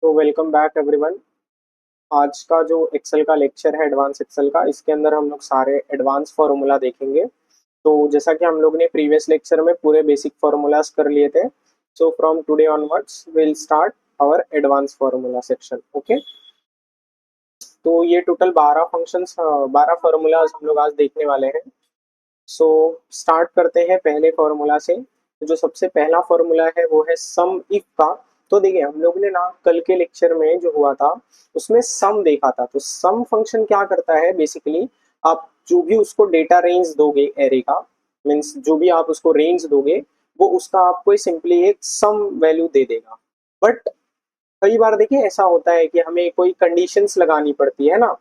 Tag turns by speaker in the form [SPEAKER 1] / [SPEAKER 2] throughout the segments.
[SPEAKER 1] तो welcome back everyone. आज का जो एक्सेल का लेक्चर है एडवांस एक्सेल का, इसके अंदर हम लोग सारे एडवांस फार्मूला देखेंगे। तो जैसा कि हम लोग ने प्रीवियस लेक्चर में पूरे बेसिक फार्मूलाज कर लिए थे, so from today onwards will start our advance formula section. Okay, तो ये टोटल 12 फंक्शंस, 12 फार्मूलाज हम लोग आज देखने वाले हैं। सो स्टार्ट करते हैं पहले फॉर्मूला से। तो जो सबसे पहला फॉर्मूला है वो है सम इफ का। तो देखिए, हम लोग ने ना कल के लेक्चर में जो हुआ था उसमें सम देखा था। तो सम फंक्शन क्या करता है बेसिकली, आप जो भी उसको डेटा रेंज दोगे एरे का, मीन्स जो भी आप उसको रेंज दोगे वो उसका आपको सिंपली एक सम वैल्यू दे देगा। बट कई बार देखिए ऐसा होता है कि हमें कोई कंडीशंस लगानी पड़ती है ना,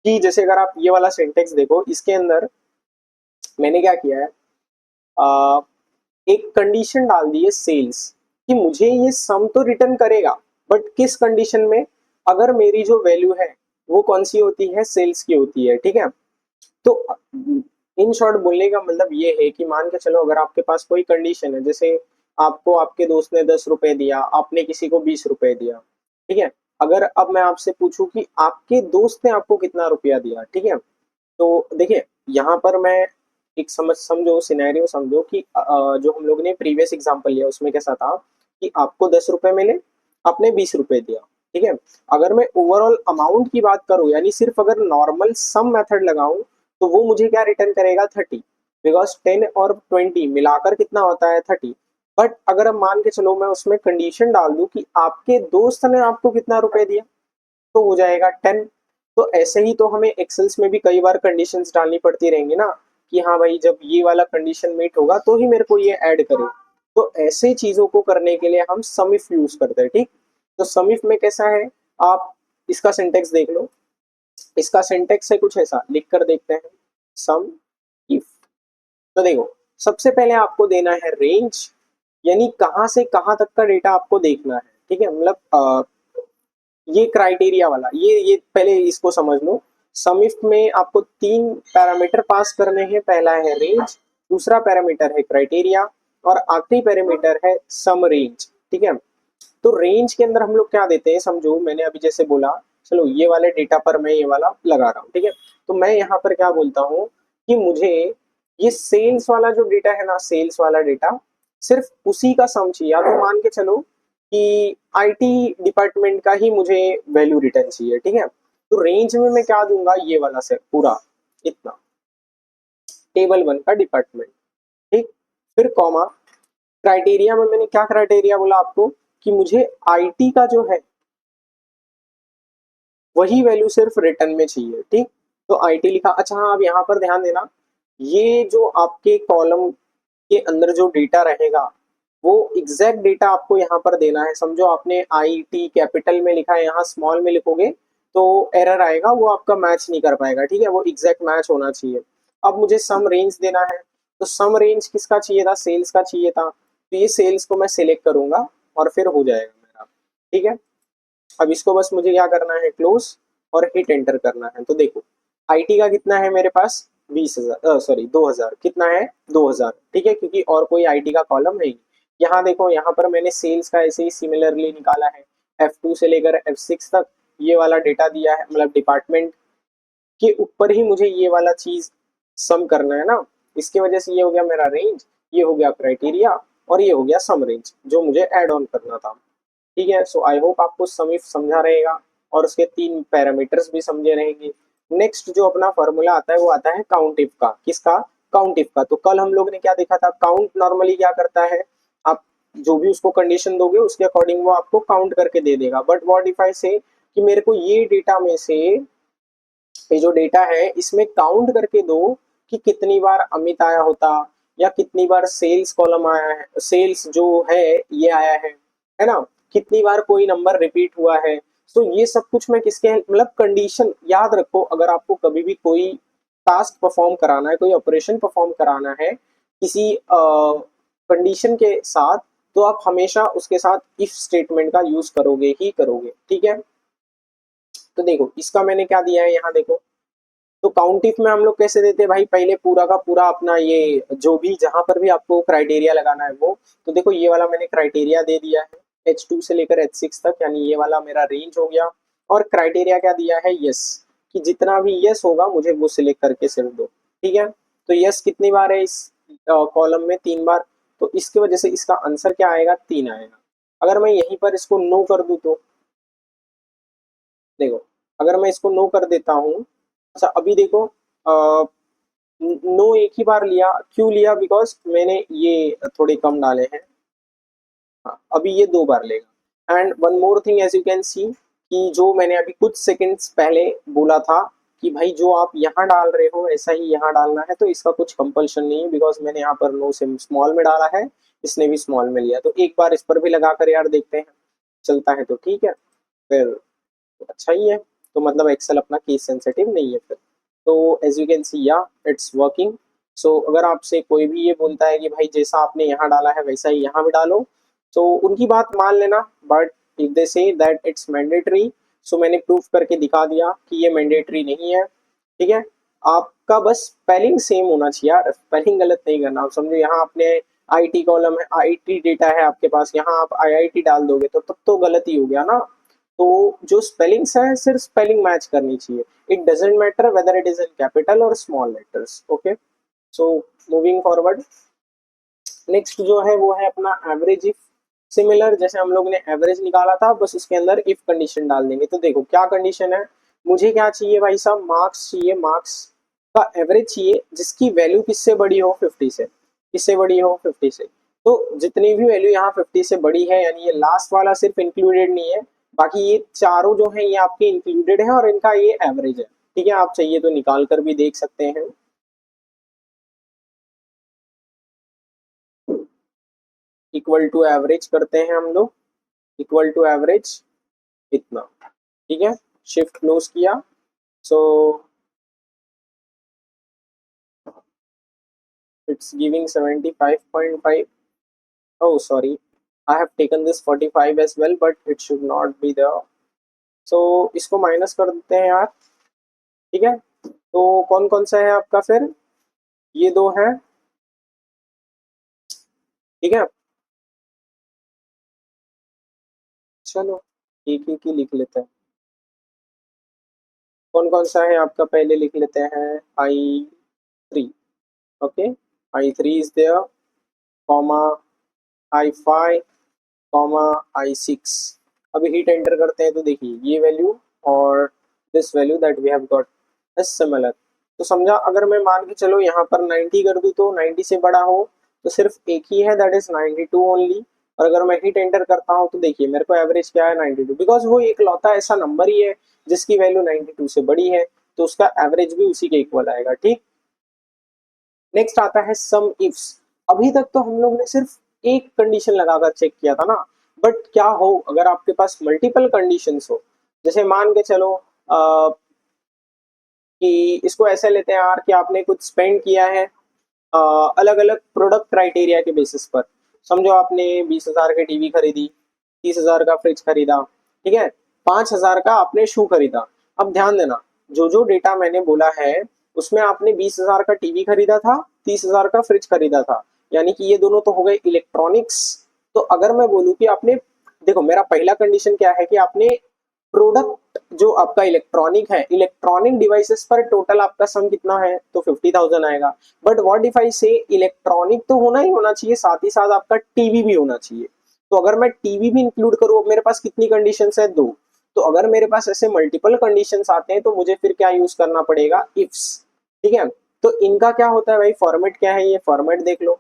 [SPEAKER 1] कि जैसे अगर आप ये वाला सिंटेक्स देखो, इसके अंदर मैंने क्या किया है, आ, एक कंडीशन डाल दी है सेल्स, कि मुझे ये सम तो रिटर्न करेगा, बट किस कंडीशन में, अगर मेरी जो वैल्यू है वो कौन सी होती है, सेल्स की होती है। ठीक है, तो इन शॉर्ट बोलने का मतलब ये है कि मान के चलो अगर आपके पास कोई कंडीशन है, जैसे आपको आपके दोस्त ने 10 रुपए दिया, आपने किसी को 20 रुपए दिया। ठीक है, अगर अब मैं आपसे पूछूं कि आपके दोस्त ने आपको कितना रुपया दिया, ठीक है, तो देखिए यहाँ पर मैं एक समझो सिनेरियो समझो कि जो हम लोग ने प्रीवियस एग्जांपल लिया उसमें कैसा था कि आपको 10 रुपए मिले, आपने 20 रुपए दिया। ठीक है, अगर मैं ओवरऑल अमाउंट की बात करूं, यानी सिर्फ अगर नॉर्मल सम मेथड लगाऊं, तो वो मुझे क्या रिटर्न करेगा, 30। बिकॉज 10 और 20 मिलाकर कितना होता है, 30। बट अगर अब मान के चलो मैं उसमें कंडीशन डाल दूं कि आपके दोस्त ने आपको कितना रुपए दिया, तो हो जाएगा 10। तो ऐसे ही तो हमें एक्सेल्स में भी कई बार कंडीशंस डालनी पड़ती रहेंगी ना, कि हाँ भाई जब ये वाला कंडीशन मीट होगा तो ही मेरे को ये ऐड करे। तो ऐसे चीजों को करने के लिए हम सम इफ यूज करते हैं। ठीक, तो सम इफ में कैसा है, आप इसका सिंटेक्स देख लो। इसका सिंटेक्स है कुछ ऐसा, लिख कर देखते हैं। सम इफ, तो देखो सबसे पहले आपको देना है रेंज, यानी कहाँ से कहाँ तक का डेटा आपको देखना है। ठीक है, मतलब ये क्राइटेरिया वाला, ये पहले इसको समझ लो। सम इफ में आपको 3 पैरामीटर पास करने हैं। पहला है रेंज, दूसरा पैरामीटर है क्राइटेरिया, और आखिरी पैरामीटर है सम रेंज। ठीक है, तो रेंज के अंदर हम लोग क्या देते हैं, समझो मैंने अभी जैसे बोला, चलो ये वाले डेटा पर मैं ये वाला लगा रहा हूँ। ठीक है, तो मैं यहाँ पर क्या बोलता हूँ कि मुझे ये सेल्स वाला जो डेटा है ना, सेल्स वाला डेटा सिर्फ उसी का सम चाहिए। या तो मान के चलो कि आईटी डिपार्टमेंट का ही मुझे वैल्यू रिटर्न चाहिए। ठीक है, तो रेंज में मैं क्या दूंगा, ये वाला सर पूरा इतना, टेबल 1 का डिपार्टमेंट। ठीक, फिर कॉमा, क्राइटेरिया में मैंने क्या क्राइटेरिया बोला आपको, कि मुझे आईटी का जो है वही वैल्यू सिर्फ रिटर्न में चाहिए। ठीक, तो आईटी लिखा। अच्छा हाँ, अब यहाँ पर ध्यान देना, ये जो आपके कॉलम के अंदर जो डेटा रहेगा वो एग्जैक्ट डेटा आपको यहाँ पर देना है। समझो आपने आई टी कैपिटल में लिखा है, यहाँ स्मॉल में लिखोगे तो एरर आएगा, वो आपका मैच नहीं कर पाएगा। ठीक है, वो एग्जैक्ट मैच होना चाहिए। अब मुझे सम रेंज देना है, तो सम रेंज किसका चाहिए था, सेल्स का चाहिए था। तो ये सेल्स को मैं सिलेक्ट करूंगा और फिर हो जाएगा मेरा। ठीक है, अब इसको बस मुझे क्या करना है, क्लोज और हिट एंटर करना है। तो देखो आईटी का कितना है मेरे पास, 20,000, सॉरी 2,000, कितना है 2,000। ठीक है, क्योंकि और कोई आईटी का कॉलम है ही। यहाँ देखो, यहाँ पर मैंने सेल्स का ऐसे ही सिमिलरली निकाला है, F2 से लेकर F6 तक ये वाला डेटा दिया है, मतलब डिपार्टमेंट के ऊपर ही मुझे ये वाला चीज सम करना है ना। इसकी वजह से ये हो गया मेरा रेंज, ये हो गया क्राइटेरिया, और ये हो गया सम रेंज जो मुझे एड ऑन करना था। ठीक है, सो आई होप आपको सम इफ समझा रहेगा और उसके 3 पैरामीटर्स भी समझे रहेंगे। नेक्स्ट जो अपना फॉर्मूला आता है वो आता है काउंट इफ का। किसका, काउंट इफ का। तो कल हम लोग ने क्या देखा था, काउंट नॉर्मली क्या करता है, आप जो भी उसको कंडीशन दोगे उसके अकॉर्डिंग वो आपको काउंट करके दे देगा। बट व्हाट इफ आई से कि मेरे को ये डेटा में से, ये जो डेटा है इसमें काउंट करके दो कि कितनी बार अमित आया होता, या कितनी बार सेल्स कॉलम आया है, सेल्स जो है ये आया है ना, कितनी बार कोई नंबर रिपीट हुआ है। तो ये सब कुछ मैं किसके, मतलब कंडीशन याद रखो, अगर आपको कभी भी कोई टास्क परफॉर्म कराना है, कोई ऑपरेशन परफॉर्म कराना है किसी कंडीशन के साथ, तो आप हमेशा उसके साथ इफ स्टेटमेंट का यूज करोगे ही करोगे। ठीक है, तो देखो इसका मैंने क्या दिया है यहाँ देखो। तो काउंट इफ में हम लोग कैसे देते हैं भाई, पहले पूरा का पूरा अपना ये जो भी जहां पर भी आपको क्राइटेरिया लगाना है वो, तो देखो ये वाला मैंने क्राइटेरिया दे दिया है। H2 से लेकर H6 तक, यानी ये वाला मेरा रेंज हो गया। और क्राइटेरिया क्या दिया है, यस, कि जितना भी यस होगा मुझे वो सिलेक्ट करके सिर्फ दो। ठीक है, तो यस कितनी बार है इस कॉलम में, 3 बार। तो इसकी वजह से इसका आंसर क्या आएगा, 3 आएगा। अगर मैं यहीं पर इसको नो कर दूं तो देखो, अगर मैं इसको नो कर देता हूँ, अच्छा अभी देखो, नो एक ही बार लिया, क्यों लिया, बिकॉज मैंने ये थोड़े कम डाले हैं। हाँ, अभी ये 2 बार लेगा। And one more thing, as you can see, कि जो मैंने अभी कुछ सेकंड्स पहले बोला था कि भाई जो आप यहाँ डाल रहे हो ऐसा ही यहाँ डालना है, तो इसका कुछ कंपल्शन नहीं है, बिकॉज मैंने यहाँ पर नो से स्मॉल में डाला है, इसने भी स्मॉल में लिया। तो एक बार इस पर भी लगा कर यार देखते हैं, चलता है तो ठीक है, फिर अच्छा ही है। तो मतलब एक्सेल अपना केस सेंसिटिव नहीं है फिर। तो एज यू कैन सी, या इट्स वर्किंग। सो अगर आपसे कोई भी ये बोलता है कि भाई जैसा आपने यहाँ डाला है वैसा ही यहाँ भी डालो, तो उनकी बात मान लेना। But if they say that it's mandatory, सो मैंने प्रूफ करके दिखा दिया कि ये मैंडेटरी नहीं है। ठीक है, आपका बस स्पेलिंग सेम होना चाहिए यार, स्पेलिंग गलत नहीं करना। आप समझो यहाँ आपने आईटी कॉलम है, आईटी डेटा है आपके पास, यहाँ आप आईआईटी डाल दोगे तो तब तो गलत ही हो गया ना। तो जो स्पेलिंग्स है सिर्फ स्पेलिंग मैच करनी चाहिए। It doesn't matter whether it is in capital और small letters. Okay, so moving forward, next जो है वो है अपना एवरेज इफ। सिमिलर जैसे हम लोग ने एवरेज निकाला था, बस उसके अंदर इफ कंडीशन डाल देंगे। तो देखो क्या कंडीशन है, मुझे क्या चाहिए भाई साहब, मार्क्स चाहिए, मार्क्स का एवरेज चाहिए जिसकी वैल्यू किससे बड़ी हो, 50 से। किससे बड़ी हो, 50 से। तो जितनी भी वैल्यू यहाँ 50 से बड़ी है, यानी ये लास्ट वाला सिर्फ इंक्लूडेड नहीं है, बाकी ये चारों जो है ये आपके इंक्लूडेड है और इनका ये एवरेज है। ठीक है, आप चाहिए तो निकाल कर भी देख सकते हैं। इक्वल टू एवरेज करते हैं हम लोग, इक्वल टू एवरेज इतना। ठीक है, शिफ्ट क्लोज किया। So it's giving 75.5। oh sorry, I have taken this 45 as well, but it should not be there। so इसको माइनस कर देते हैं यार। ठीक है, तो कौन कौन सा है आपका फिर, ये दो है। ठीक है, चलो एक एक ही लिख लेते हैं। कौन कौन सा है आपका, पहले लिख लेते हैं I3। Okay, I3 is there, comma I5, comma I6। अभी हीट एंटर करते हैं तो देखिए ये वैल्यू और this value that we have got is similar. तो समझा, अगर मैं मान के चलो यहाँ पर 90 कर दूँ तो 90 से बड़ा हो तो सिर्फ एक ही है, दैट इज 92 ओनली। और अगर मैं हीट एंटर करता हूँ तो देखिए मेरे को एवरेज क्या है, 92, बिकॉज वो एक लौता ऐसा नंबर ही है जिसकी वैल्यू 92 से बड़ी है, तो उसका एवरेज भी उसी के इक्वल आएगा। ठीक, नेक्स्ट आता है सम इफ्स। अभी तक तो हम लोग ने सिर्फ एक कंडीशन लगाकर चेक किया था ना, बट क्या हो अगर आपके पास मल्टीपल कंडीशंस हो। जैसे मान के चलो कि इसको ऐसे लेते हैं यार कि आपने कुछ स्पेंड किया है अलग अलग प्रोडक्ट क्राइटेरिया के बेसिस पर। समझो आपने 20,000 की टीवी खरीदी, 30,000 का फ्रिज खरीदा, ठीक है, 5,000 का आपने शू खरीदा। अब ध्यान देना, जो जो डेटा मैंने बोला है उसमें आपने 20,000 का टीवी खरीदा था, 30,000 का फ्रिज खरीदा था, यानी कि ये दोनों तो हो गए इलेक्ट्रॉनिक्स। तो अगर मैं बोलूँ कि आपने, देखो मेरा पहला कंडीशन क्या है कि आपने प्रोडक्ट जो आपका इलेक्ट्रॉनिक है, इलेक्ट्रॉनिक डिवाइसेस पर टोटल आपका सम कितना है, तो 50,000 आएगा। बट व्हाट इफ आई से इलेक्ट्रॉनिक तो होना ही होना चाहिए, साथ ही साथ आपका टीवी भी होना चाहिए। तो अगर मैं टीवी भी इंक्लूड करूँ, अब मेरे पास कितनी कंडीशंस है, 2। तो अगर मेरे पास ऐसे मल्टीपल कंडीशंस आते हैं तो मुझे फिर क्या यूज करना पड़ेगा, इफ्स। ठीक है, तो इनका क्या होता है भाई, फॉर्मेट क्या है, ये फॉर्मेट देख लो।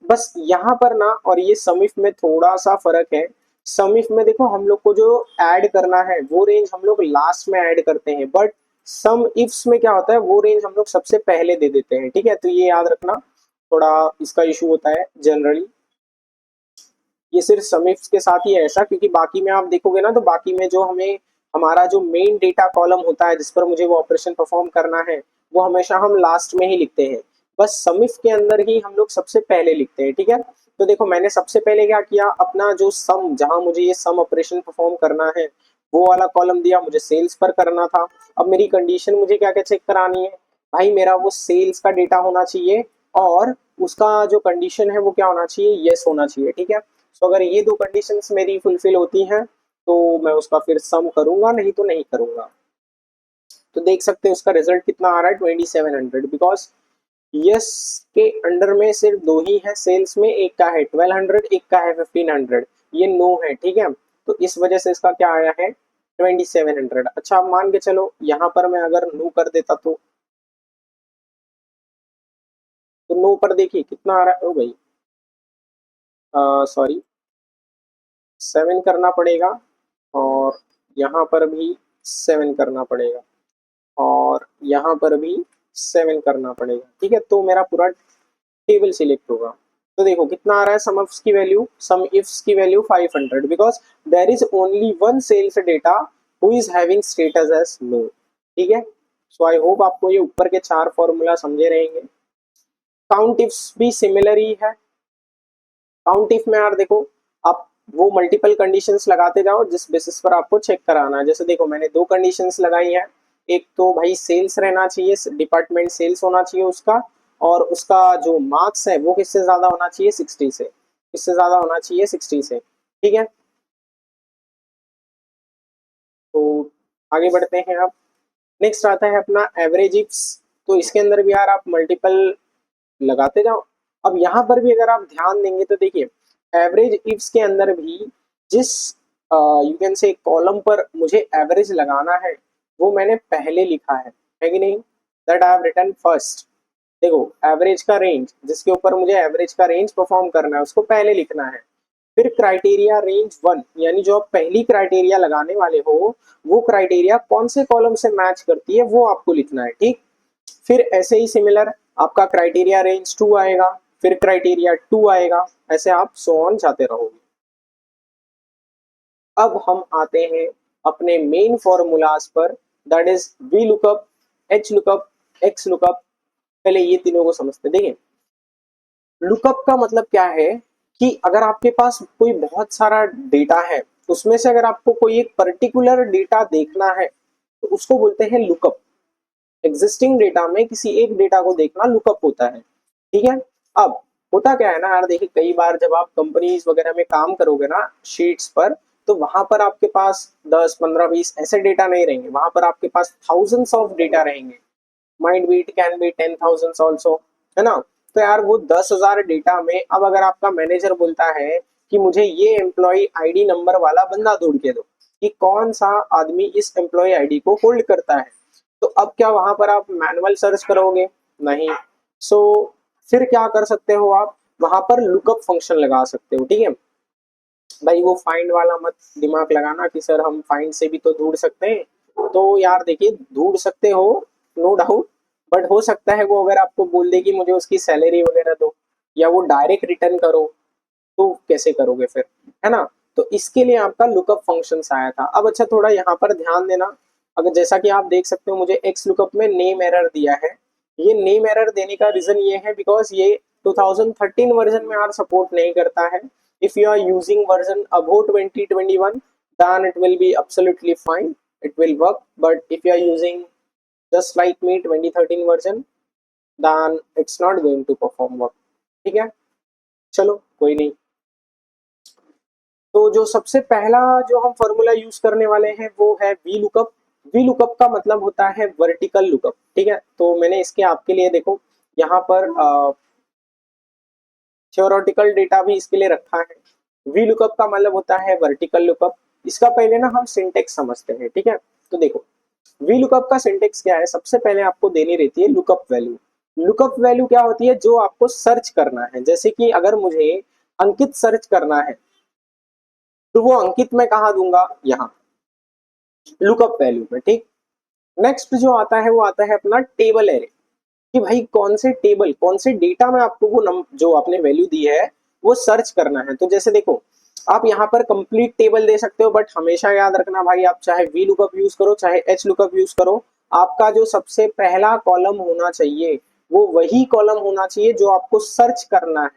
[SPEAKER 1] बस यहाँ पर ना, और ये सम इफ में थोड़ा सा फर्क है। सम इफ में देखो हम लोग को जो ऐड करना है वो रेंज हम लोग लास्ट में ऐड करते हैं, बट सम इफ्स में क्या होता है वो रेंज हम लोग सबसे पहले दे देते हैं। ठीक है, तो ये याद रखना, थोड़ा इसका इशू होता है जनरली। ये सिर्फ सम इफ्स के साथ ही है ऐसा, क्योंकि बाकी में आप देखोगे ना तो बाकी में जो हमें हमारा जो मेन डेटा कॉलम होता है जिस पर मुझे वो ऑपरेशन परफॉर्म करना है वो हमेशा हम लास्ट में ही लिखते हैं। बस सम इफ के अंदर ही हम लोग सबसे पहले लिखते हैं। ठीक है, तो देखो मैंने सबसे पहले क्या किया, अपना जो सम, जहां मुझे ये सम ऑपरेशन परफॉर्म करना है वो वाला कॉलम दिया, मुझे सेल्स पर करना था। अब मेरी कंडीशन मुझे क्या क्या चेक करानी है, भाई मेरा वो सेल्स का डेटा होना चाहिए और उसका जो कंडीशन है वो क्या होना चाहिए, यस होना चाहिए। ठीक है, सो अगर ये दो कंडीशंस मेरी फुलफिल होती हैं तो मैं उसका फिर सम करूंगा, नहीं तो नहीं करूंगा। तो देख सकते हैं उसका रिजल्ट कितना आ रहा है 2700, बिकॉज यस के अंडर में सिर्फ दो ही है सेल्स में, एक का है 1200, एक का है 1500, ये नो है, ठीक है। तो इस वजह से इसका क्या आया है 2700। अच्छा अब मान के चलो यहाँ पर मैं अगर नो कर देता तो नो पर देखिए कितना आ रहा है, ओ भाई सॉरी 7 करना पड़ेगा, और यहाँ पर भी 7 करना पड़ेगा, और यहाँ पर भी 7 करना पड़ेगा, ठीक है। तो मेरा पूरा टेबल सिलेक्ट होगा। तो देखो कितना आ रहा है सम इफ्स की वैल्यू, सम इफ्स की value 500, because there is only one sales data who is having status as no, ठीक है। सो आई होप आपको ये ऊपर के चार फॉर्मूला समझे रहेंगे। काउंट इफ्स भी सिमिलर ही है। काउंट इफ में यार देखो आप वो मल्टीपल कंडीशंस लगाते जाओ जिस बेसिस पर आपको चेक कराना है। जैसे देखो मैंने दो कंडीशंस लगाई है, एक तो भाई सेल्स रहना चाहिए, डिपार्टमेंट सेल्स होना चाहिए उसका, और उसका जो मार्क्स है वो किससे ज्यादा होना चाहिए 60 से, किससे ज्यादा होना चाहिए 60 से, ठीक है। तो आगे बढ़ते हैं अब। नेक्स्ट आता है अपना एवरेज इफ्स। तो इसके अंदर भी यार आप मल्टीपल लगाते जाओ। अब यहाँ पर भी अगर आप ध्यान देंगे तो देखिए एवरेज इफ्स के अंदर भी जिस यू कैन से कॉलम पर मुझे एवरेज लगाना है वो मैंने पहले लिखा है कि नहीं, that I have written first. देखो एवरेज का रेंज जिसके ऊपर मुझे एवरेज का रेंज परफॉर्म करना है उसको पहले लिखना है। फिर क्राइटेरिया रेंज वन, यानी जो आप पहली क्राइटेरिया लगाने वाले हो वो क्राइटेरिया कौन से कॉलम से मैच करती है वो आपको लिखना है, ठीक। फिर ऐसे ही सिमिलर आपका क्राइटेरिया रेंज टू आएगा, फिर क्राइटेरिया टू आएगा, ऐसे आप सो ऑन जाते रहोगे। अब हम आते हैं अपने मेन फॉर्मूलाज पर, that is V lookup, H lookup, x lookup. पहले ये तीनों को समझते। देखिए लुकअप का मतलब क्या है कि अगर आपके पास कोई बहुत सारा डेटा है उसमें से अगर आपको कोई एक पर्टिकुलर डेटा देखना है तो उसको बोलते हैं लुकअप। एग्जिस्टिंग डेटा में किसी एक डेटा को देखना लुकअप होता है, ठीक है। अब होता क्या है ना यार, देखिए कई बार जब आप कंपनीज वगैरह में काम करोगे ना शीट्स पर, तो वहां पर आपके पास 10 15 20 ऐसे डेटा नहीं रहेंगे, वहां पर आपके पास थाउजेंड्स ऑफ डेटा रहेंगे। Mind B it can be 10,000 also, है ना। तो यार वो 10,000 डेटा में अब अगर आपका मैनेजर बोलता है कि मुझे ये एम्प्लॉय आईडी नंबर वाला बंदा ढूंढ के दो कि कौन सा आदमी इस एम्प्लॉय आईडी को होल्ड करता है, तो अब क्या वहां पर आप मैनुअल सर्च करोगे, नहीं। सो फिर क्या कर सकते हो आप, वहां पर लुकअप फंक्शन लगा सकते हो, ठीक है। भाई वो फाइंड वाला मत दिमाग लगाना कि सर हम फाइंड से भी तो ढूंढ सकते हैं। तो यार देखिए ढूंढ सकते हो नो डाउट, बट हो सकता है वो अगर आपको बोल दे कि मुझे उसकी सैलरी वगैरह दो या वो डायरेक्ट रिटर्न करो, तो कैसे करोगे फिर, है ना। तो इसके लिए आपका लुकअप फंक्शन आया था। अब अच्छा थोड़ा यहाँ पर ध्यान देना, अगर जैसा कि आप देख सकते हो मुझे एक्स लुकअप में नेम एरर दिया है। ये नेम एरर देने का रीजन ये है बिकॉज ये 2013 वर्जन में यार सपोर्ट नहीं करता है। If you are using version above 2021 then it will be absolutely fine, it will work, but if you are using just like me 2013 version then it's not going to perform work, ठीक है। चलो कोई नहीं। तो जो सबसे पहला जो हम फॉर्मूला यूज करने वाले हैं वो है वी लुकअप। वी लुकअप का मतलब होता है वर्टिकल लुकअप, ठीक है। तो मैंने इसके आपके लिए देखो यहाँ पर थ्योरेटिकल डेटा भी इसके लिए रखा है। वी लुकअप का मतलब होता है वर्टिकल लुकअप। इसका पहले ना हम सिंटेक्स समझते हैं, ठीक है। तो देखो वी लुकअप का सिंटेक्स क्या है, सबसे पहले आपको देनी रहती है लुकअप वैल्यू। लुकअप वैल्यू क्या होती है, जो आपको सर्च करना है। जैसे कि अगर मुझे अंकित सर्च करना है तो वो अंकित मैं कहाँ दूंगा, यहाँ लुकअप वैल्यू में, ठीक। नेक्स्ट जो आता है वो आता है अपना टेबल एरे, कि भाई कौन से टेबल कौन से डेटा में आपको वो जो आपने वैल्यू दी है वो सर्च करना है। तो जैसे देखो आप यहाँ पर कंप्लीट टेबल दे सकते हो, बट हमेशा याद रखना भाई आप चाहे वी लुकअप यूज करो चाहे एच लुकअप यूज करो, आपका जो सबसे पहला कॉलम होना चाहिए वो वही कॉलम होना चाहिए जो आपको सर्च करना है,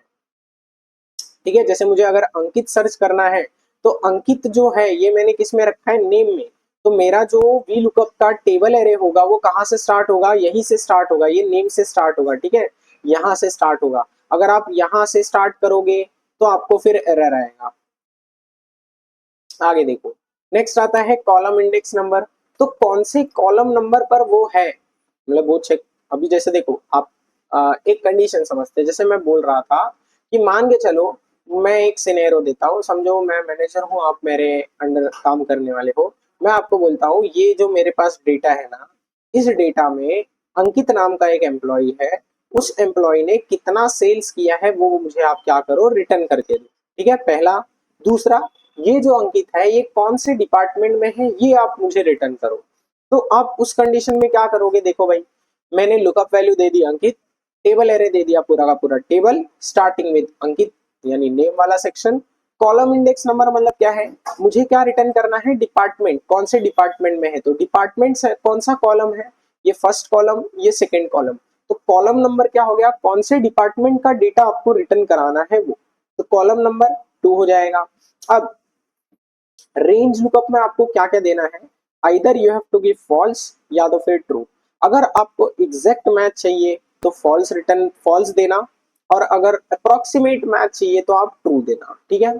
[SPEAKER 1] ठीक है। जैसे मुझे अगर अंकित सर्च करना है तो अंकित जो है ये मैंने किस में रखा है, नेम में। तो मेरा जो वी लुकअप का टेबल एरे होगा वो कहाँ से स्टार्ट होगा, यहीं से स्टार्ट होगा, ये नेम से स्टार्ट होगा, ठीक है, यहाँ से स्टार्ट होगा। अगर आप यहाँ से स्टार्ट करोगे तो आपको फिर एरर आएगा। आगे देखो, नेक्स्ट आता है कॉलम इंडेक्स नंबर। तो कौन से कॉलम नंबर पर वो है, मतलब वो चेक। अभी जैसे देखो आप एक कंडीशन समझते हैं, जैसे मैं बोल रहा था कि मान के चलो मैं एक सिनेरियो देता हूँ, समझो मैं मैनेजर हूँ, आप मेरे अंडर काम करने वाले हो। मैं आपको बोलता हूँ ये जो मेरे पास डेटा है ना, इस डेटा में अंकित नाम का एक एम्प्लॉय है, उस एम्प्लॉय ने कितना सेल्स किया है वो मुझे आप क्या करो, रिटर्न करके दो। ठीक है, पहला। दूसरा, ये जो अंकित है ये कौन से डिपार्टमेंट में है ये आप मुझे रिटर्न करो। तो आप उस कंडीशन में क्या करोगे, देखो भाई, मैंने लुकअप वैल्यू दे दी अंकित, टेबल एरे दे दिया पूरा का पूरा टेबल स्टार्टिंग विद अंकित यानी नेम वाला सेक्शन। कॉलम इंडेक्स नंबर मतलब क्या है, मुझे क्या रिटर्न करना है, डिपार्टमेंट, कौन से डिपार्टमेंट में है, तो डिपार्टमेंट से कौन सा कॉलम है, ये फर्स्ट कॉलम, ये सेकेंड कॉलम। तो कॉलम नंबर क्या हो गया, कौन से डिपार्टमेंट का डेटा आपको रिटर्न कराना है वो, तो कॉलम नंबर 2 हो जाएगा। अब रेंज लुकअप में आपको क्या क्या देना है, either you have to give false या तो फिर ट्रू। अगर आपको एग्जैक्ट मैच चाहिए तो फॉल्स रिटर्न फॉल्स देना, और अगर अप्रोक्सीमेट मैच चाहिए तो आप ट्रू देना। ठीक है,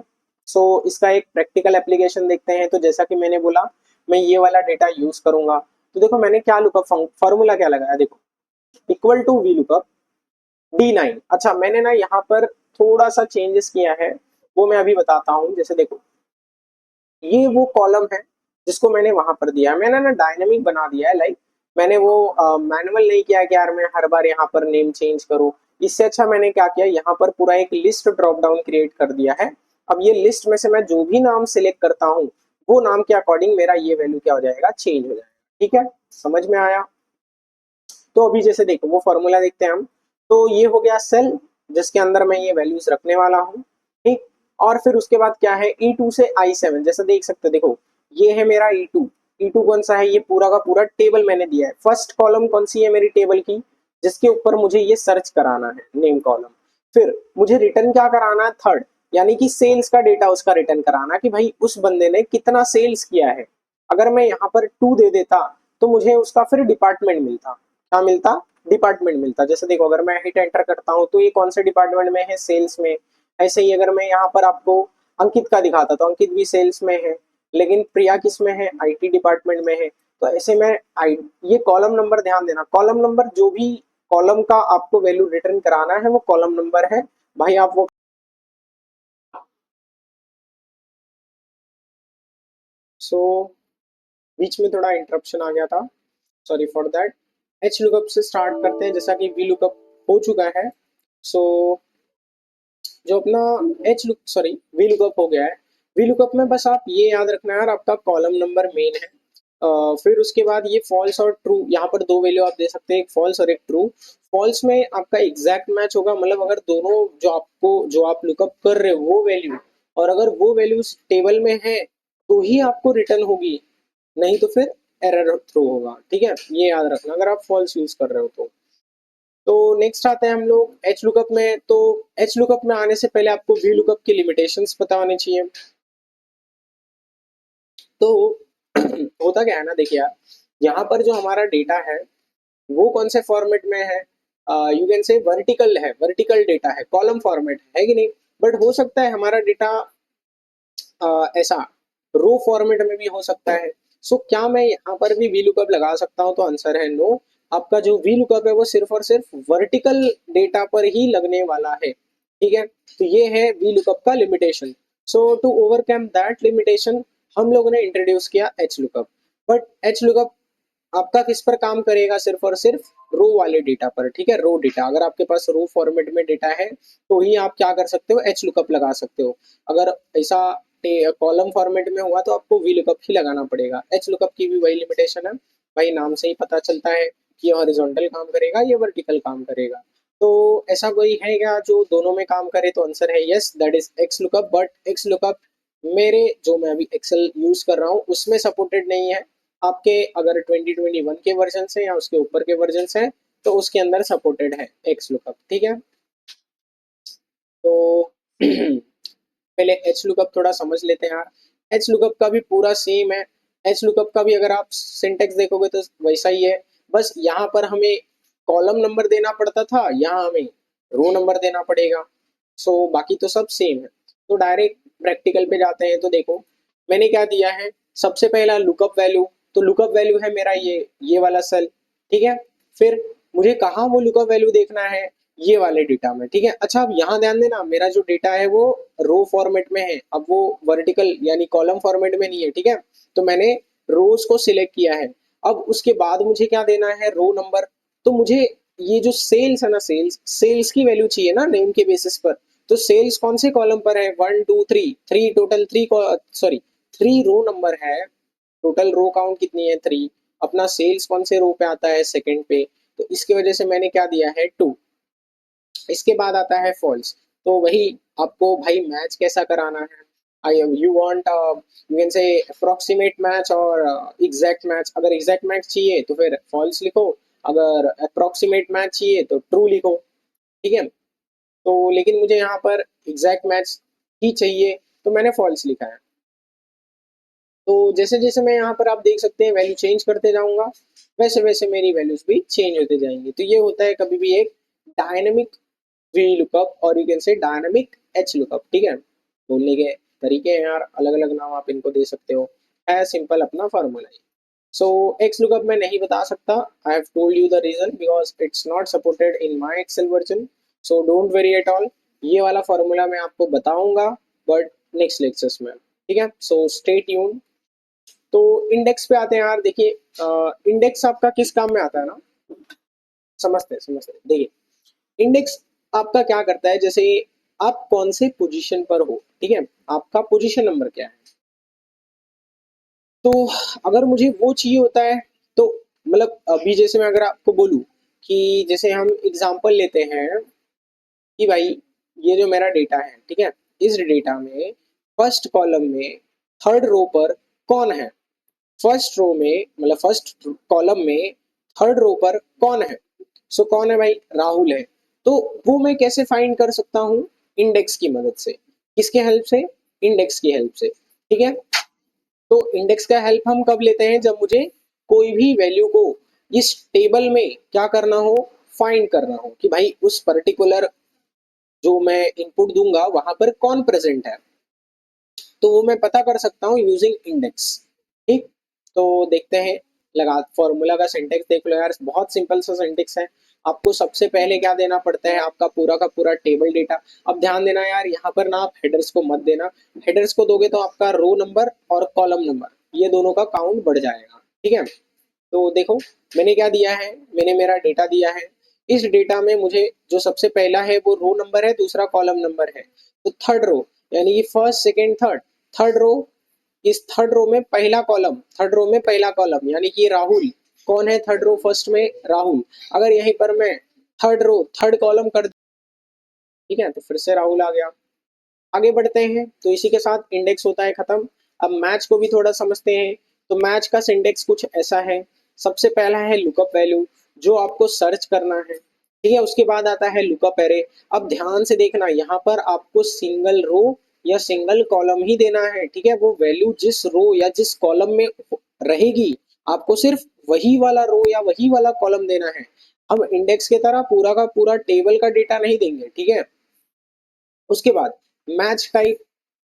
[SPEAKER 1] सो इसका एक प्रैक्टिकल एप्लीकेशन देखते हैं। तो जैसा कि मैंने बोला मैं ये वाला डेटा यूज करूंगा, तो देखो मैंने क्या लुकअप फॉर्मूला क्या लगाया, देखो equal to V lookup D9। अच्छा मैंने ना यहाँ पर थोड़ा सा चेंजेस किया है, वो मैं अभी बताता हूँ। जैसे देखो ये वो कॉलम है जिसको मैंने वहां पर दिया है, मैंने ना डायनेमिक बना दिया है, लाइक मैंने वो मैनुअल नहीं किया कि यार मैं हर बार यहाँ पर नेम चेंज करूँ। इससे अच्छा मैंने क्या किया, यहाँ पर पूरा एक लिस्ट ड्रॉप डाउन क्रिएट कर दिया है। अब ये लिस्ट में से मैं जो भी नाम सिलेक्ट करता हूँ वो नाम के अकॉर्डिंग मेरा ये वैल्यू क्या हो जाएगा, चेंज हो जाएगा। ठीक है, समझ में आया। तो अभी जैसे देखो वो फॉर्मूला देखते हैं हम। तो ये हो गया सेल जिसके अंदर मैं ये वैल्यूज रखने वाला हूँ। ठीक, और फिर उसके बाद क्या है, E2 से I7, जैसे देख सकते हो, देखो ये है मेरा E2। E2 कौन सा है, ये पूरा का पूरा टेबल मैंने दिया है। फर्स्ट कॉलम कौन सी है मेरी टेबल की, जिसके ऊपर मुझे ये सर्च कराना है, नेम कॉलम। फिर मुझे रिटर्न क्या कराना है, थर्ड, यानी कि सेल्स का डेटा उसका रिटर्न कराना कि भाई उस बंदे ने कितना सेल्स किया है। अगर मैं यहाँ पर 2 दे देता तो मुझे उसका फिर डिपार्टमेंट मिलता, क्या मिलता, डिपार्टमेंट मिलता। जैसे देखो अगर मैं हिट एंटर करता हूँ तो ये कौन से डिपार्टमेंट में है, सेल्स में। ऐसे ही अगर मैं यहाँ पर आपको अंकित का दिखाता तो अंकित भी सेल्स में है, लेकिन प्रिया किस में है, IT डिपार्टमेंट में है। तो ऐसे में आई ये कॉलम नंबर ध्यान देना, कॉलम नंबर जो भी कॉलम का आपको वैल्यू रिटर्न कराना है वो कॉलम नंबर है भाई। आप वो सो बीच में थोड़ा इंटरप्शन आ गया था, sorry for that. H lookup से स्टार्ट करते हैं, जैसा कि वी लुकअप हो चुका है। सो जो अपना H look sorry V lookup हो गया है। वी लुकअप में बस आप ये याद रखना है यार, आपका कॉलम नंबर मेन है। फिर उसके बाद ये फॉल्स और ट्रू, यहाँ पर दो वैल्यू आप दे सकते हैं, एक फॉल्स और एक ट्रू। फॉल्स में आपका एग्जैक्ट मैच होगा, मतलब अगर दोनों जो आप लुकअप कर रहे हो वो वैल्यू, और अगर वो वैल्यू टेबल में है तो ही आपको रिटर्न होगी, नहीं तो फिर एरर थ्रो होगा। ठीक है, ये याद रखना अगर आप फॉल्स यूज कर रहे हो तो नेक्स्ट आते हैं हम लोग एच लुकअप में। तो एच लुकअप में आने से पहले आपको वी लुकअप की लिमिटेशंस पता होनी चाहिए। तो होता क्या है ना, देखिए यार, यहाँ पर जो हमारा डेटा है वो कौन से फॉर्मेट में है, यू कैन से वर्टिकल है, वर्टिकल डेटा है, कॉलम फॉर्मेट है कि नहीं। बट हो सकता है हमारा डेटा ऐसा रो फॉर्मेट में भी हो सकता है। सो क्या मैं यहाँ पर भी वी लुकअप लगा सकता हूँ, तो आंसर है नो। आपका जो वी लुकअप है वो सिर्फ और सिर्फ वर्टिकल डेटा पर ही लगने वाला है। ठीक है, तो ये है वी लुकअप का limitation. So to overcome that limitation हम लोगों ने इंट्रोड्यूस किया H lookup. But H lookup आपका किस पर काम करेगा, सिर्फ और सिर्फ रो वाले डेटा पर। ठीक है, रो डेटा, अगर आपके पास रो फॉर्मेट में डेटा है तो ही आप क्या कर सकते हो, एच लुकअप लगा सकते हो। अगर ऐसा कॉलम फॉर्मेट में हुआ तो आपको वी लुकअप ही लगाना पड़ेगा। एच लुकअप की भी वही लिमिटेशन है भाई, नाम से ही पता चलता है कि ये हॉरिजॉन्टल काम करेगा, ये वर्टिकल काम करेगा। तो ऐसा कोई है क्या जो दोनों में काम करे, तो आंसर है yes, that is x lookup. But x lookup मेरे जो मैं अभी एक्सेल यूज कर रहा हूँ उसमें सपोर्टेड नहीं है। आपके अगर 2021 के वर्जन से या उसके ऊपर के वर्जन से तो उसके अंदर सपोर्टेड है एक्स लुकअप। ठीक है, तो पहले एच लुकअप थोड़ा समझ लेते हैं यार। एच लुकअप का भी पूरा सेम है। एच लुकअप का भी अगर आप सिंटेक्स देखोगे तो वैसा ही है, बस यहाँ पर हमें कॉलम नंबर देना पड़ता था, यहाँ हमें रो नंबर देना पड़ेगा। बाकी तो सब सेम है। तो डायरेक्ट प्रैक्टिकल पे जाते हैं। तो देखो मैंने क्या दिया है, सबसे पहला लुकअप वैल्यू। तो लुकअप वैल्यू है मेरा ये वाला सेल, ठीक है। फिर मुझे कहाँ वो लुकअप वैल्यू देखना है, ये वाले डेटा में, ठीक है। अच्छा अब यहाँ ध्यान देना, मेरा जो डेटा है वो रो फॉर्मेट में है, अब वो वर्टिकल यानी कॉलम फॉर्मेट में नहीं है, ठीक है। तो मैंने रोज को सिलेक्ट किया है। अब उसके बाद मुझे क्या देना है, रो नंबर। तो मुझे ये जो सेल्स है ना, सेल्स सेल्स की वैल्यू चाहिए ना नेम के बेसिस पर। तो सेल्स कौन से कॉलम पर है, 1 2 3 टोटल सॉरी 3 रो नंबर है। टोटल रो काउंट कितनी है, 3। अपना सेल्स कौन से रो पे आता है, सेकंड पे। तो इसकी वजह से मैंने क्या दिया है, 2। इसके बाद आता है फॉल्स। तो वही आपको भाई मैच कैसा कराना है, I you want you can say approximate match और एग्जैक्ट मैच। अगर एग्जैक्ट मैच चाहिए तो फिर फॉल्स लिखो, अगर अप्रोक्सीमेट मैच चाहिए तो ट्रू लिखो, ठीक है। तो लेकिन मुझे यहाँ पर एग्जैक्ट मैच ही चाहिए, तो मैंने फॉल्स लिखा है। तो जैसे जैसे मैं यहाँ पर आप देख सकते हैं वैल्यू चेंज करते जाऊंगा, वैसे वैसे मेरी वैल्यूज भी चेंज होते जाएंगी। तो ये होता है कभी भी एक डायनेमिक वी लुकअप और यू कैन से डायनामिक एच लुकअप, ठीक है। बोलने के तरीके हैं यार, अलग अलग नाम आप इनको दे सकते हो, है सिंपल अपना फार्मूला है। सो एक्स लुकअप मैं नहीं बता सकता, I have told you the reason because it's not supported in my Excel version. So don't worry at all, ये वाला फार्मूला मैं आपको बताऊंगा बट नेक्स्ट लेक्चर्स में, ठीक है। So stay tune. तो इंडेक्स पे आते हैं यार, देखिए इंडेक्स आपका किस काम में आता है ना, समझते हैं देखिए। इंडेक्स आपका क्या करता है, जैसे आप कौन से पोजीशन पर हो, ठीक है, आपका पोजीशन नंबर क्या है। तो अगर मुझे वो चाहिए होता है, तो मतलब अभी जैसे मैं अगर आपको बोलूं कि जैसे हम एग्जांपल लेते हैं कि भाई ये जो मेरा डेटा है, ठीक है, इस डेटा में फर्स्ट कॉलम में थर्ड रो पर कौन है, फर्स्ट रो में मतलब फर्स्ट कॉलम में थर्ड रो पर कौन है। सो कौन है भाई, राहुल है। तो वो मैं कैसे फाइंड कर सकता हूँ, इंडेक्स की मदद से। किसके हेल्प से, इंडेक्स की हेल्प से, ठीक है। तो इंडेक्स का हेल्प हम कब लेते हैं, जब मुझे कोई भी वैल्यू को इस टेबल में क्या करना हो, फाइंड करना हो कि भाई उस पर्टिकुलर जो मैं इनपुट दूंगा वहां पर कौन प्रेजेंट है। तो वो मैं पता कर सकता हूँ यूजिंग इंडेक्स, ठीक। तो देखते हैं, लगा फॉर्मूला का सिंटेक्स देख लो यार, बहुत सिंपल सा सिंटेक्स है। आपको सबसे पहले क्या देना पड़ता है, आपका पूरा का पूरा टेबल डेटा। अब ध्यान देना यार, यहाँ पर ना आप हेडर्स को मत देना। हेडर्स को दोगे तो आपका रो नंबर और कॉलम नंबर ये दोनों का काउंट बढ़ जाएगा, ठीक है। तो देखो मैंने क्या दिया है, मैंने मेरा डेटा दिया है। इस डेटा में मुझे जो सबसे पहला है वो रो नंबर है, दूसरा कॉलम नंबर है। तो थर्ड रो यानी कि first second third, third row, इस थर्ड रो में पहला कॉलम, थर्ड रो में पहला कॉलम यानी कि राहुल। कौन है थर्ड रो फर्स्ट में, राहुल। अगर यहीं पर मैं थर्ड रो थर्ड कॉलम कर, ठीक है, तो फिर से राहुल आ गया। आगे बढ़ते हैं, तो इसी के साथ इंडेक्स होता है खत्म। अब मैच को भी थोड़ा समझते हैं। तो मैच का सिंटेक्स कुछ ऐसा है, सबसे पहला है लुकअप वैल्यू जो आपको सर्च करना है, ठीक है। उसके बाद आता है लुकअप एरे। अब ध्यान से देखना, यहाँ पर आपको सिंगल रो या सिंगल कॉलम ही देना है, ठीक है। वो वैल्यू जिस रो या जिस कॉलम में रहेगी, आपको सिर्फ वही वाला रो या वही वाला कॉलम देना है। हम इंडेक्स की तरह पूरा का पूरा टेबल का डेटा नहीं देंगे, ठीक है। उसके बाद मैच का एक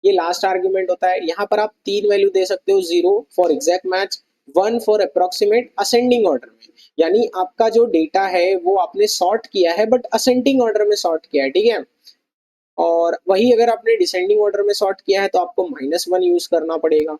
[SPEAKER 1] ये लास्ट आर्ग्यूमेंट होता है। यहाँ पर आप 3 वैल्यू दे सकते हो, 0 for exact match, 1 for approximate, ascending order में। यानी आपका जो डेटा है वो आपने सॉर्ट किया है बट असेंडिंग ऑर्डर में सॉर्ट किया है, ठीक है। और वही अगर आपने डिसेंडिंग ऑर्डर में सॉर्ट किया है तो आपको -1 यूज करना पड़ेगा।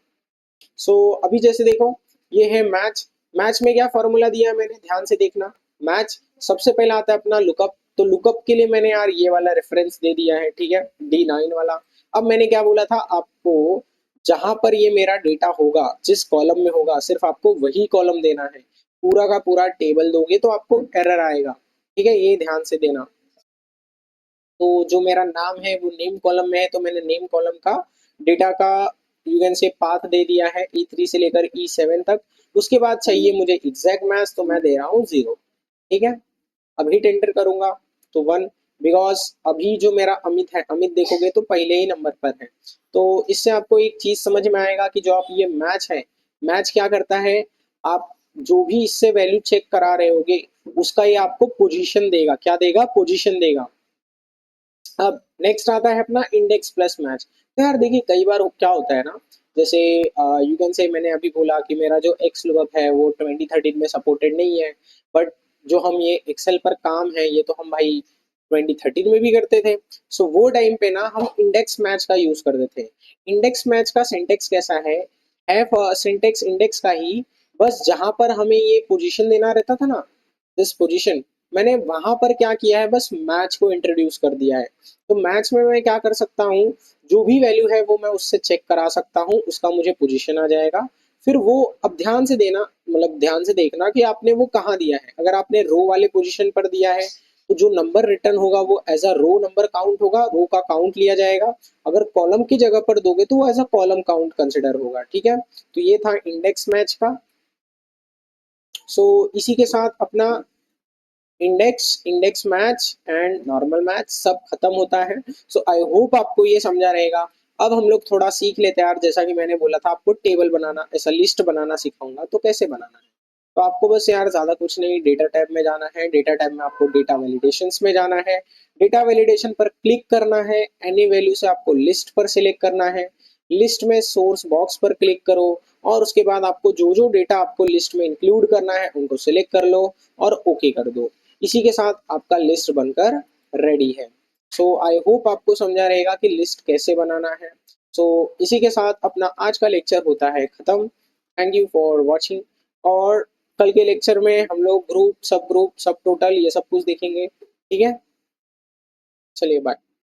[SPEAKER 1] अभी जैसे देखो ये है मैच। मैच में क्या फॉर्मूला दिया है मैंने, ध्यान से देखना। मैच सबसे पहला आता है अपना लुकअप। तो लुकअप के लिए मैंने यार ये वाला रेफरेंस दे दिया है, ठीक है, D9 वाला। अब मैंने क्या बोला था आपको, जहां पर ये मेरा डेटा होगा जिस कॉलम में होगा सिर्फ आपको वही कॉलम देना है। पूरा का पूरा टेबल दोगे तो आपको एरर आएगा, ठीक है, ये ध्यान से देना। तो जो मेरा नाम है वो नेम कॉलम में है, तो मैंने नेम कॉलम का डेटा का यू कैन से पाथ दे दिया है E3 से लेकर E7 तक। उसके बाद चाहिए मुझे एग्जैक्ट मैच, तो मैं दे रहा हूँ 0, ठीक है। अब हिट एंटर करूंगा तो 1, बिकॉज अभी जो मेरा अमित है, अमित देखोगे तो पहले ही नंबर पर है। तो इससे आपको एक चीज समझ में आएगा कि जो आप ये मैच है, मैच क्या करता है, आप जो भी इससे वैल्यू चेक करा रहे होगे उसका ये आपको पोजीशन देगा, क्या देगा, पोजीशन देगा। अब नेक्स्ट आता है अपना इंडेक्स प्लस मैच। तो यार देखिए कई बार क्या होता है ना, जैसे यू कैन से मैंने अभी बोला कि मेरा जो एक्स लुकअप है वो 2013 में सपोर्टेड नहीं है, बट जो हम ये एक्सेल पर काम है ये तो हम भाई 2013 में भी करते थे। सो वो टाइम पे ना हम इंडेक्स मैच का यूज करते थे। इंडेक्स मैच का सिंटेक्स कैसा है सिंटेक्स इंडेक्स का ही, बस जहां पर हमें ये पोजीशन देना रहता था ना, दिस पोजीशन, मैंने वहां पर क्या किया है, बस मैच को इंट्रोड्यूस कर दिया है। तो मैच में मैं क्या कर सकता हूँ, जो भी वैल्यू है वो मैं उससे चेक करा सकता हूँ, उसका मुझे पोजीशन आ जाएगा। फिर वो अब ध्यान से देना, मतलब ध्यान से देखना कि आपने वो कहाँ दिया है। अगर आपने रो वाले पोजीशन पर दिया है तो जो नंबर रिटर्न होगा वो as a row number count होगा, रो का काउंट लिया जाएगा। अगर कॉलम की जगह पर दोगे तो वो as a column count consider होगा, ठीक है। तो ये था इंडेक्स मैच का। सो इसी के साथ अपना index index match and normal match सब खत्म होता है। सो आई होप आपको ये समझा रहेगा। अब हम लोग थोड़ा सीख लेते हैं यार, जैसा कि मैंने बोला था आपको टेबल बनाना, ऐसा लिस्ट बनाना सिखाऊंगा, तो कैसे बनाना है। तो आपको बस यार ज़्यादा कुछ नहीं, डेटा टैब में जाना है, डेटा टैब में आपको डेटा वैलिडेशंस में जाना है, डेटा वैलिडेशन पर क्लिक करना है, एनी वैल्यू से आपको लिस्ट पर सिलेक्ट करना है, लिस्ट में सोर्स बॉक्स पर क्लिक करो, और उसके बाद आपको जो जो डेटा आपको लिस्ट में इंक्लूड करना है उनको सिलेक्ट कर लो और ओके कर दो। इसी के साथ आपका लिस्ट बनकर रेडी है। सो आई होप आपको समझा रहेगा कि लिस्ट कैसे बनाना है। सो इसी के साथ अपना आज का लेक्चर होता है खत्म। Thank you for watching. और कल के लेक्चर में हम लोग ग्रुप सब टोटल ये सब कुछ देखेंगे, ठीक है। चलिए बाय।